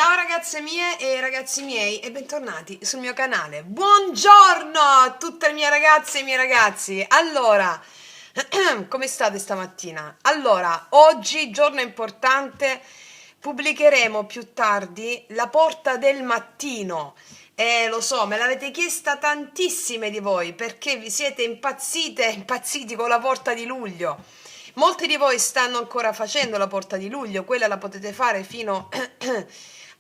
Ciao ragazze mie e ragazzi miei e bentornati sul mio canale. Buongiorno a tutte le mie ragazze e i miei ragazzi. Allora, come state stamattina? Allora, oggi, giorno importante, pubblicheremo più tardi la porta del mattino. Lo so, me l'avete chiesta tantissime di voi perché vi siete impazziti con la porta di luglio. Molti di voi stanno ancora facendo la porta di luglio, quella la potete fare fino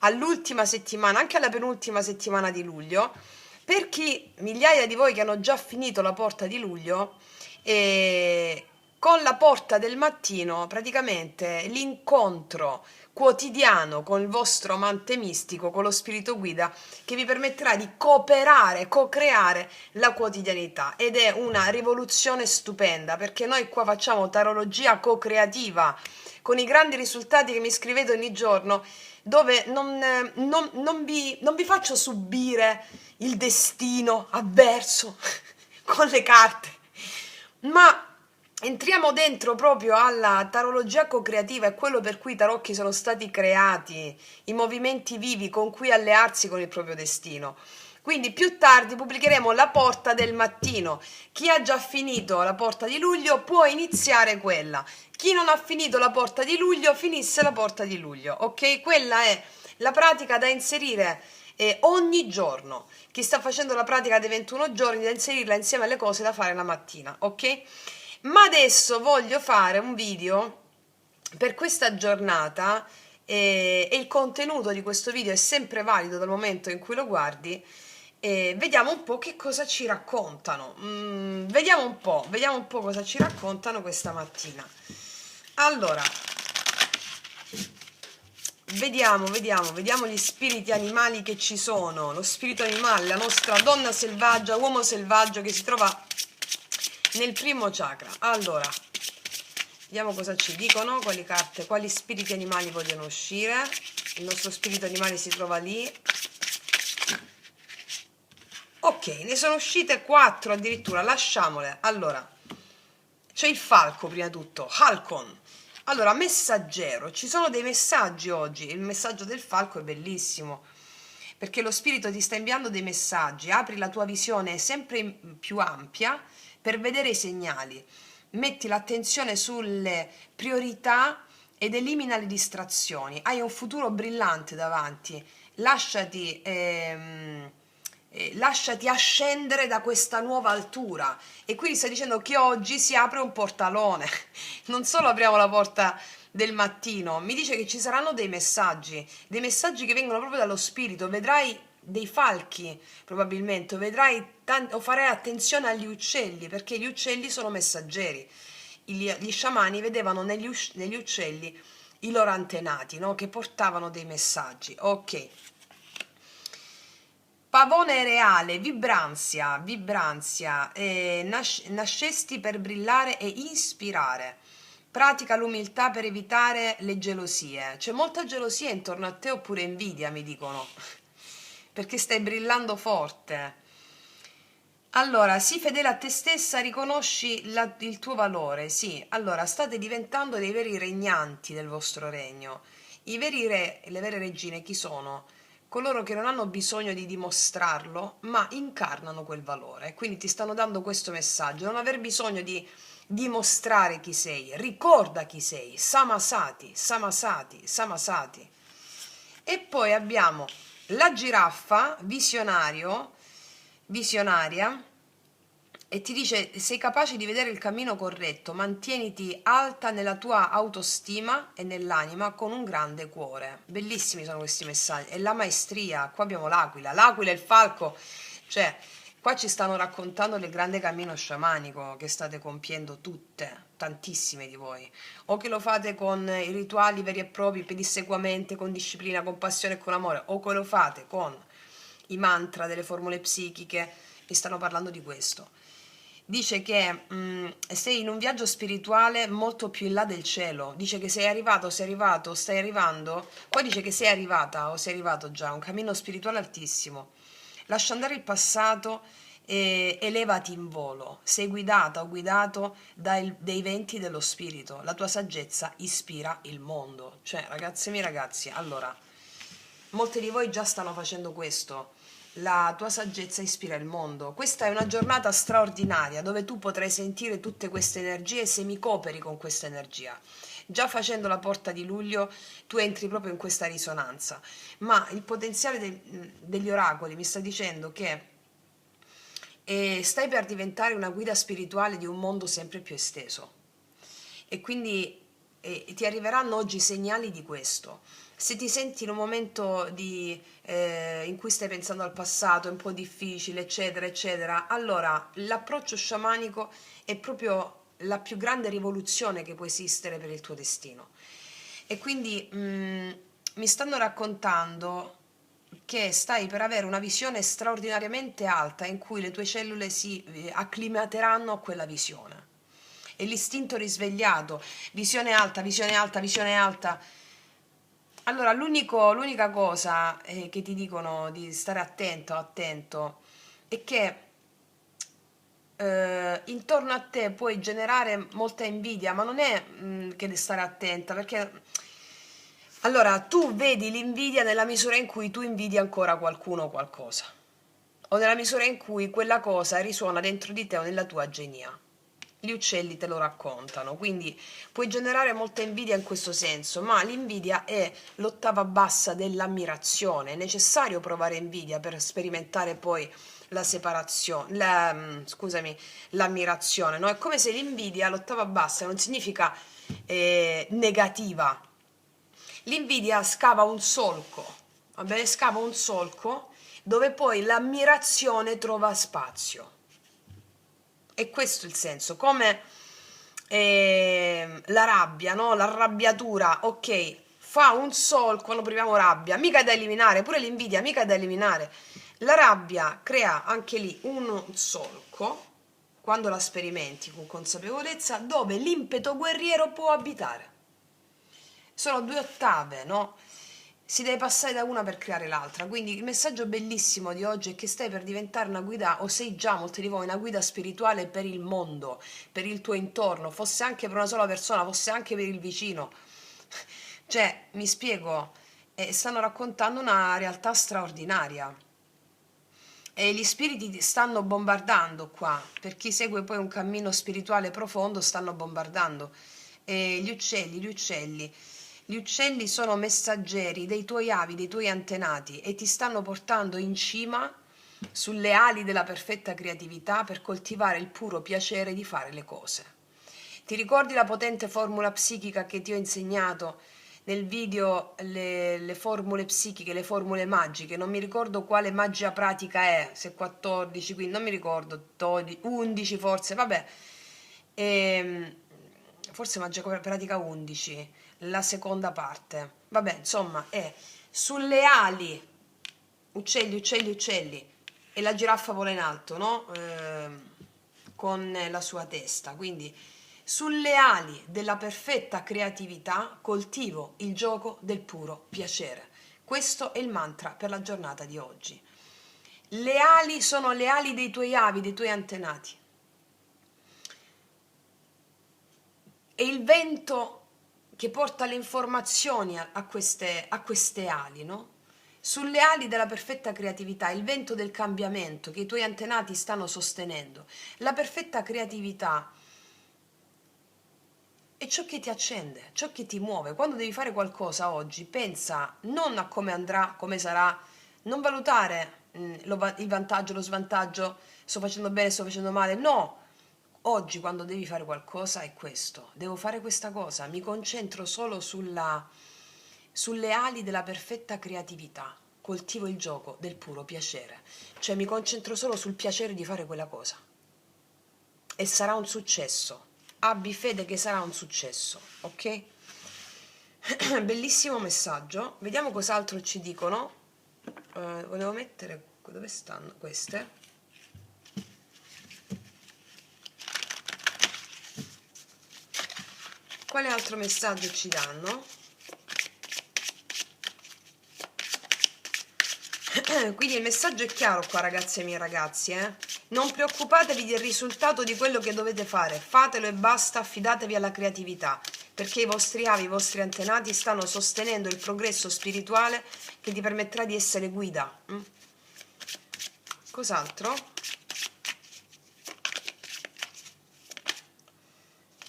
all'ultima settimana, anche alla penultima settimana di luglio. Per chi, migliaia di voi che hanno già finito la porta di luglio, con la porta del mattino, praticamente l'incontro quotidiano con il vostro amante mistico, con lo spirito guida, che vi permetterà di cooperare, co-creare la quotidianità. Ed è una rivoluzione stupenda, perché noi qua facciamo tarologia co-creativa, con i grandi risultati che mi scrivete ogni giorno, dove non vi faccio subire il destino avverso con le carte, ma entriamo dentro proprio alla tarologia co-creativa, è quello per cui i tarocchi sono stati creati, i movimenti vivi con cui allearsi con il proprio destino. Quindi più tardi pubblicheremo la porta del mattino. Chi ha già finito la porta di luglio può iniziare quella. Chi non ha finito la porta di luglio finisse la porta di luglio, ok? Quella è la pratica da inserire ogni giorno. Chi sta facendo la pratica dei 21 giorni da inserirla insieme alle cose da fare la mattina, ok? Ma adesso voglio fare un video per questa giornata e il contenuto di questo video è sempre valido dal momento in cui lo guardi. Vediamo un po' che cosa ci raccontano. Vediamo un po' cosa ci raccontano questa mattina. Allora, vediamo gli spiriti animali che ci sono. Lo spirito animale, la nostra donna selvaggia, uomo selvaggio che si trova nel primo chakra. Allora, vediamo cosa ci dicono, quali carte, quali spiriti animali vogliono uscire. Il nostro spirito animale si trova lì. Ok, ne sono uscite 4 addirittura, lasciamole. Allora, c'è il falco prima di tutto, Halcon. Allora, messaggero, ci sono dei messaggi oggi. Il messaggio del falco è bellissimo, perché lo spirito ti sta inviando dei messaggi. Apri la tua visione sempre più ampia per vedere i segnali. Metti l'attenzione sulle priorità ed elimina le distrazioni. Hai un futuro brillante davanti. Lasciati ascendere da questa nuova altura. E quindi sta dicendo che oggi si apre un portalone. Non solo apriamo la porta del mattino, mi dice che ci saranno dei messaggi che vengono proprio dallo spirito. Vedrai dei falchi, probabilmente, o farai attenzione agli uccelli, perché gli uccelli sono messaggeri. Gli sciamani vedevano negli uccelli i loro antenati, no? Che portavano dei messaggi. Ok. Pavone reale, vibranzia, nascesti per brillare e ispirare. Pratica l'umiltà per evitare le gelosie. C'è molta gelosia intorno a te oppure invidia, mi dicono, perché stai brillando forte. Allora, sii fedele a te stessa, riconosci il tuo valore, sì. Allora, state diventando dei veri regnanti del vostro regno. I veri re e le vere regine chi sono? Coloro che non hanno bisogno di dimostrarlo, ma incarnano quel valore. Quindi ti stanno dando questo messaggio: non aver bisogno di dimostrare chi sei, ricorda chi sei, samasati, samasati, samasati. E poi abbiamo la giraffa, visionaria, e ti dice: sei capace di vedere il cammino corretto, mantieniti alta nella tua autostima e nell'anima con un grande cuore. Bellissimi sono questi messaggi. E la maestria, qua abbiamo l'aquila e il falco, cioè qua ci stanno raccontando del grande cammino sciamanico che state compiendo tutte, tantissime di voi, o che lo fate con i rituali veri e propri, pedissequamente, con disciplina, con passione e con amore, o che lo fate con i mantra delle formule psichiche, mi stanno parlando di questo. Dice che sei in un viaggio spirituale molto più in là del cielo. Dice che sei arrivato, stai arrivando. Qua dice che sei arrivata o sei arrivato già, un cammino spirituale altissimo. Lascia andare il passato e elevati in volo. Sei guidata o guidato dai venti dello spirito. La tua saggezza ispira il mondo. Cioè, ragazze miei ragazzi, allora, Molti di voi già stanno facendo questo. La tua saggezza ispira il mondo. Questa è una giornata straordinaria dove tu potrai sentire tutte queste energie se mi cooperi con questa energia. Già facendo la porta di luglio tu entri proprio in questa risonanza, ma il potenziale degli oracoli mi sta dicendo che stai per diventare una guida spirituale di un mondo sempre più esteso e quindi ti arriveranno oggi segnali di questo. Se ti senti in un momento in cui stai pensando al passato, è un po' difficile, eccetera, eccetera, allora l'approccio sciamanico è proprio la più grande rivoluzione che può esistere per il tuo destino. E quindi mi stanno raccontando che stai per avere una visione straordinariamente alta in cui le tue cellule si acclimateranno a quella visione. E l'istinto risvegliato, visione alta, visione alta, visione alta. Allora, l'unica cosa che ti dicono di stare attento, attento, è che intorno a te puoi generare molta invidia, ma non è che devi stare attenta, perché allora tu vedi l'invidia nella misura in cui tu invidi ancora qualcuno o qualcosa, o nella misura in cui quella cosa risuona dentro di te o nella tua genia. Gli uccelli te lo raccontano, quindi puoi generare molta invidia in questo senso, ma l'invidia è l'ottava bassa dell'ammirazione. È necessario provare invidia per sperimentare poi la separazione, scusami, l'ammirazione, no? È come se l'invidia, l'ottava bassa, non significa negativa. L'invidia scava un solco, va bene? Scava un solco dove poi l'ammirazione trova spazio. E questo è il senso, come la rabbia, no? L'arrabbiatura, ok, fa un solco quando proviamo rabbia, mica è da eliminare, pure l'invidia, mica è da eliminare. La rabbia crea anche lì un solco, quando la sperimenti con consapevolezza, dove l'impeto guerriero può abitare. Sono due ottave, no? Si deve passare da una per creare l'altra, quindi il messaggio bellissimo di oggi è che stai per diventare una guida, o sei già molti di voi, una guida spirituale per il mondo, per il tuo intorno, fosse anche per una sola persona, fosse anche per il vicino. Cioè, mi spiego, stanno raccontando una realtà straordinaria e gli spiriti ti stanno bombardando qua, per chi segue poi un cammino spirituale profondo stanno bombardando. E gli uccelli sono messaggeri dei tuoi avi, dei tuoi antenati e ti stanno portando in cima sulle ali della perfetta creatività per coltivare il puro piacere di fare le cose. Ti ricordi la potente formula psichica che ti ho insegnato nel video, le formule psichiche, le formule magiche? Non mi ricordo quale magia pratica è, se 14, quindi non mi ricordo, 12, 11 forse, vabbè. Forse magia pratica 11, la seconda parte. Vabbè, insomma, è sulle ali, uccelli, uccelli, uccelli, e la giraffa vola in alto, no? Con la sua testa. Quindi, sulle ali della perfetta creatività coltivo il gioco del puro piacere. Questo è il mantra per la giornata di oggi. Le ali sono le ali dei tuoi avi, dei tuoi antenati. E il vento che porta le informazioni a queste ali, no? Sulle ali della perfetta creatività, il vento del cambiamento che i tuoi antenati stanno sostenendo. La perfetta creatività è ciò che ti accende, ciò che ti muove. Quando devi fare qualcosa oggi, pensa non a come andrà, come sarà, non valutare il vantaggio, lo svantaggio, sto facendo bene, sto facendo male, no! Oggi quando devi fare qualcosa è questo, devo fare questa cosa, mi concentro solo sulle ali della perfetta creatività, coltivo il gioco del puro piacere, cioè mi concentro solo sul piacere di fare quella cosa e sarà un successo, abbi fede che sarà un successo, ok? Bellissimo messaggio, vediamo cos'altro ci dicono. Volevo mettere, dove stanno queste? Quale altro messaggio ci danno? Quindi il messaggio è chiaro qua, ragazze e miei ragazzi, non preoccupatevi del risultato di quello che dovete fare, fatelo e basta, affidatevi alla creatività. perché i vostri avi, i vostri antenati stanno sostenendo il progresso spirituale che ti permetterà di essere guida. Cos'altro?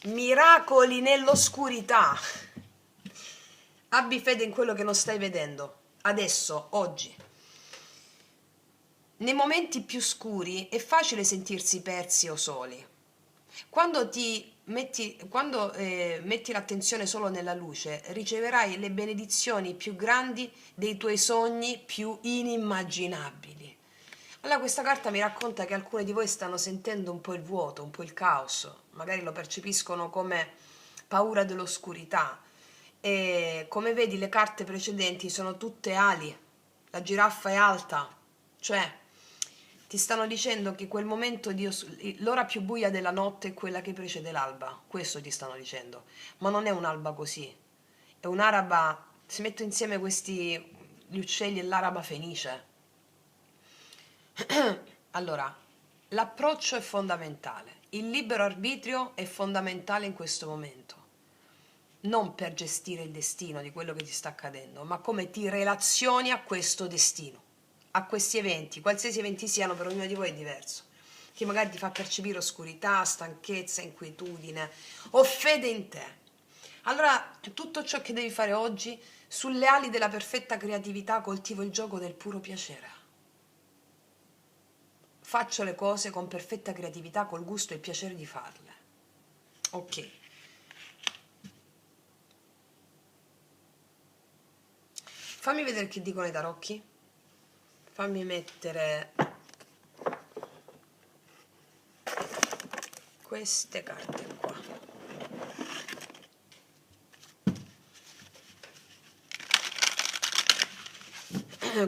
Miracoli nell'oscurità. Abbi fede in quello che non stai vedendo, adesso, oggi. Nei momenti più scuri è facile sentirsi persi o soli. Quando metti l'attenzione solo nella luce, riceverai le benedizioni più grandi dei tuoi sogni più inimmaginabili. Allora questa carta mi racconta che alcuni di voi stanno sentendo un po' il vuoto, un po' il caos, magari lo percepiscono come paura dell'oscurità. E come vedi le carte precedenti sono tutte ali, la giraffa è alta, cioè ti stanno dicendo che quel momento l'ora più buia della notte è quella che precede l'alba, questo ti stanno dicendo, ma non è un'alba così, è un'araba, si mettono insieme gli uccelli e l'araba fenice. Allora, l'approccio è fondamentale, il libero arbitrio è fondamentale in questo momento, non per gestire il destino di quello che ti sta accadendo, ma come ti relazioni a questo destino, a questi eventi, qualsiasi eventi siano, per ognuno di voi è diverso, che magari ti fa percepire oscurità, stanchezza, inquietudine o fede in te. Allora, tutto ciò che devi fare oggi, sulle ali della perfetta creatività coltivo il gioco del puro piacere. Faccio le cose con perfetta creatività, col gusto e il piacere di farle. Ok. Fammi vedere che dicono i tarocchi. Fammi mettere queste carte qua.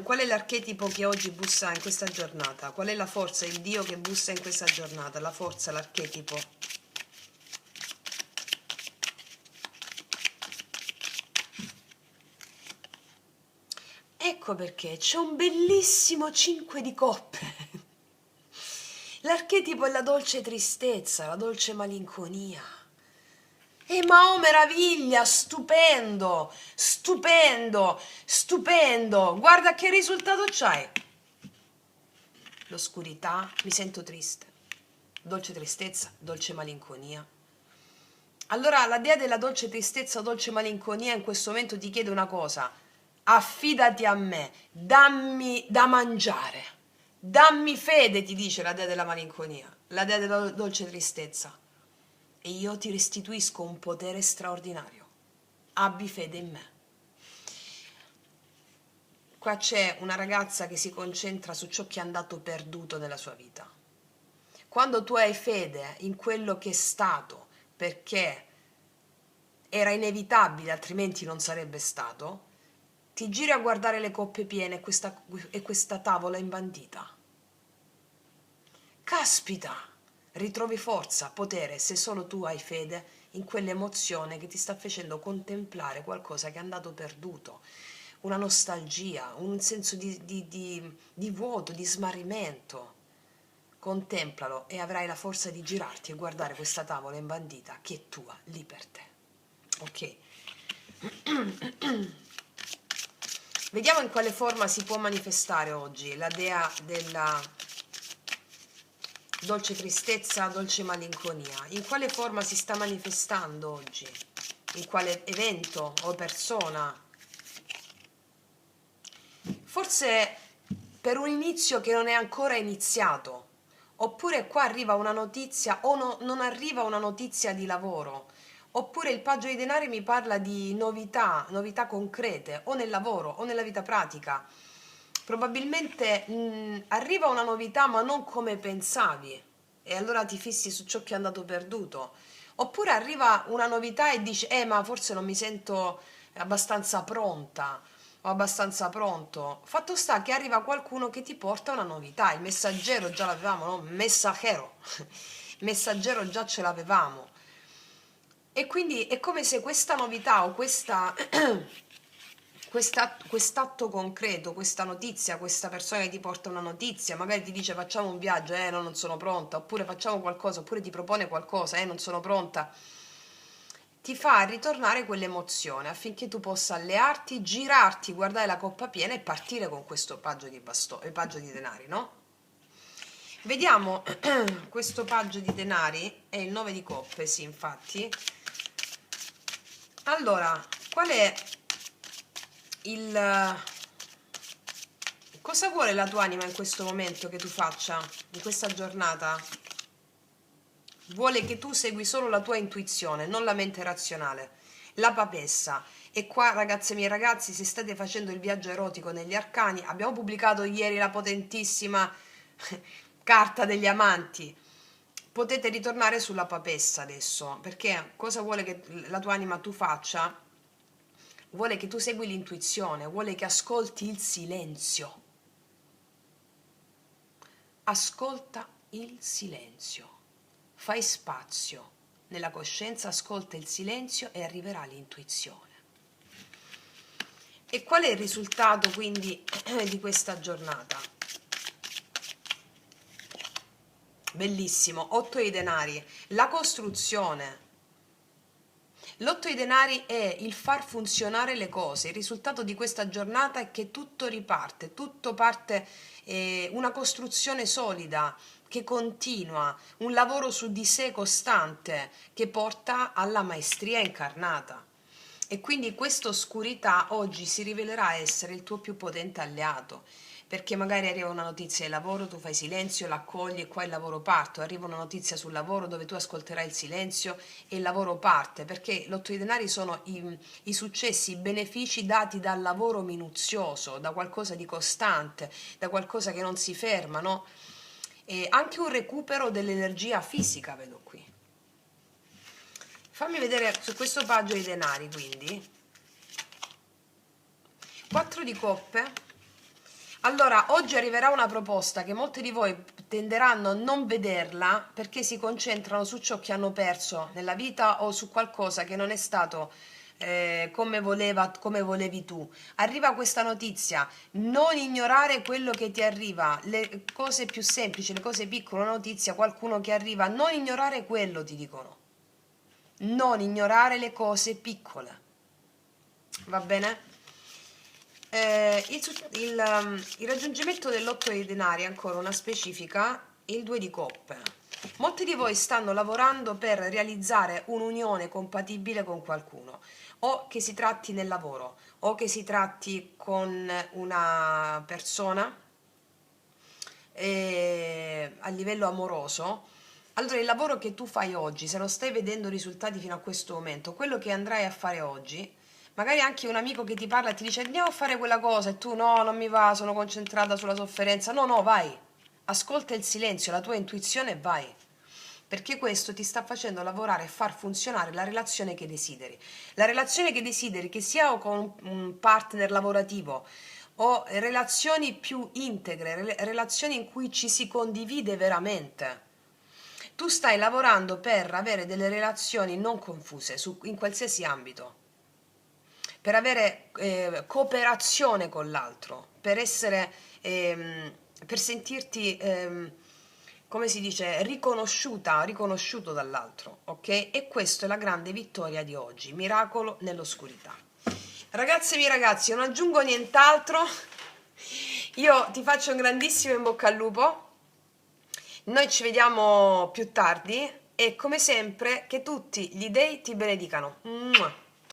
Qual è l'archetipo che oggi bussa in questa giornata? Qual è la forza, il Dio che bussa in questa giornata? La forza, l'archetipo. Ecco perché c'è un bellissimo 5 di coppe. L'archetipo è la dolce tristezza, la dolce malinconia. Ma oh meraviglia, stupendo, stupendo, stupendo. Guarda che risultato c'hai. L'oscurità, mi sento triste. Dolce tristezza, dolce malinconia. Allora la dea della dolce tristezza, dolce malinconia in questo momento ti chiede una cosa. Affidati a me, dammi da mangiare, dammi fede, ti dice la dea della malinconia, la dea della dolce tristezza, e io ti restituisco un potere straordinario. Abbi fede in me. Qua c'è una ragazza che si concentra su ciò che è andato perduto nella sua vita. Quando tu hai fede in quello che è stato, perché era inevitabile, altrimenti non sarebbe stato, ti giri a guardare le coppe piene e questa tavola imbandita. Caspita! Ritrovi forza, potere, se solo tu hai fede in quell'emozione che ti sta facendo contemplare qualcosa che è andato perduto, una nostalgia, un senso di vuoto, di smarrimento. Contemplalo e avrai la forza di girarti e guardare questa tavola imbandita che è tua, lì per te. Ok? Vediamo in quale forma si può manifestare oggi la dea della dolce tristezza, dolce malinconia. In quale forma si sta manifestando oggi? In quale evento o persona? Forse per un inizio che non è ancora iniziato. Oppure qua arriva una notizia o non arriva una notizia di lavoro. Oppure il paggio dei denari mi parla di novità concrete, o nel lavoro o nella vita pratica. Probabilmente arriva una novità ma non come pensavi e allora ti fissi su ciò che è andato perduto. Oppure arriva una novità e dici ma forse non mi sento abbastanza pronta o abbastanza pronto. Fatto sta che arriva qualcuno che ti porta una novità. Il messaggero già l'avevamo, no? Messaggero. Messaggero già ce l'avevamo. E quindi è come se questa novità o quest'atto concreto, questa notizia, questa persona che ti porta una notizia, magari ti dice facciamo un viaggio, no, non sono pronta, oppure facciamo qualcosa, oppure ti propone qualcosa, non sono pronta. ti fa ritornare quell'emozione affinché tu possa allearti, girarti, guardare la coppa piena e partire con questo paggio di denari, no? Vediamo questo paggio di denari, è il 9 di coppe, sì, infatti. Allora, qual è il... cosa vuole la tua anima in questo momento che tu faccia, in questa giornata? Vuole che tu segui solo la tua intuizione, non la mente razionale, la papessa. E qua, ragazze mie e ragazzi, se state facendo il viaggio erotico negli arcani, abbiamo pubblicato ieri la potentissima carta degli amanti. Potete ritornare sulla papessa adesso, perché cosa vuole che la tua anima tu faccia? Vuole che tu segui l'intuizione, vuole che ascolti il silenzio. Ascolta il silenzio. Fai spazio nella coscienza, ascolta il silenzio e arriverà l'intuizione. E qual è il risultato quindi di questa giornata? Bellissimo, 8 di denari, la costruzione. L'8 di denari è il far funzionare le cose. Il risultato di questa giornata è che tutto riparte, tutto parte, una costruzione solida che continua, un lavoro su di sé costante che porta alla maestria incarnata. E quindi questa oscurità oggi si rivelerà essere il tuo più potente alleato, perché magari arriva una notizia di lavoro, tu fai silenzio, l'accogli e qua il lavoro parte, arriva una notizia sul lavoro dove tu ascolterai il silenzio e il lavoro parte, perché l'otto di denari sono i successi, i benefici dati dal lavoro minuzioso, da qualcosa di costante, da qualcosa che non si ferma, no? E anche un recupero dell'energia fisica, vedo qui. Fammi vedere su questo paggio i denari, quindi. 4 di coppe. Allora, oggi arriverà una proposta che molti di voi tenderanno a non vederla perché si concentrano su ciò che hanno perso nella vita o su qualcosa che non è stato come volevi tu. Arriva questa notizia, non ignorare quello che ti arriva, le cose più semplici, le cose piccole, una notizia, qualcuno che arriva, non ignorare quello, ti dicono. Non ignorare le cose piccole. Va bene? Il raggiungimento dell'8 di denari è ancora una specifica, il 2 di coppe. Molti di voi stanno lavorando per realizzare un'unione compatibile con qualcuno, o che si tratti nel lavoro, o che si tratti con una persona a livello amoroso. Allora, il lavoro che tu fai oggi, se non stai vedendo risultati fino a questo momento, quello che andrai a fare oggi, magari anche un amico che ti parla e ti dice andiamo a fare quella cosa e tu no, non mi va, sono concentrata sulla sofferenza. No, no, vai, ascolta il silenzio, la tua intuizione e vai. Perché questo ti sta facendo lavorare e far funzionare la relazione che desideri. La relazione che desideri, che sia con un partner lavorativo o relazioni più integre, relazioni in cui ci si condivide veramente. Tu stai lavorando per avere delle relazioni non confuse in qualsiasi ambito, per avere cooperazione con l'altro, per essere, per sentirti, come si dice, riconosciuto dall'altro, ok? E questa è la grande vittoria di oggi, miracolo nell'oscurità. Ragazze e miei ragazzi, non aggiungo nient'altro, io ti faccio un grandissimo in bocca al lupo. Noi ci vediamo più tardi e come sempre che tutti gli dei ti benedicano. Mua.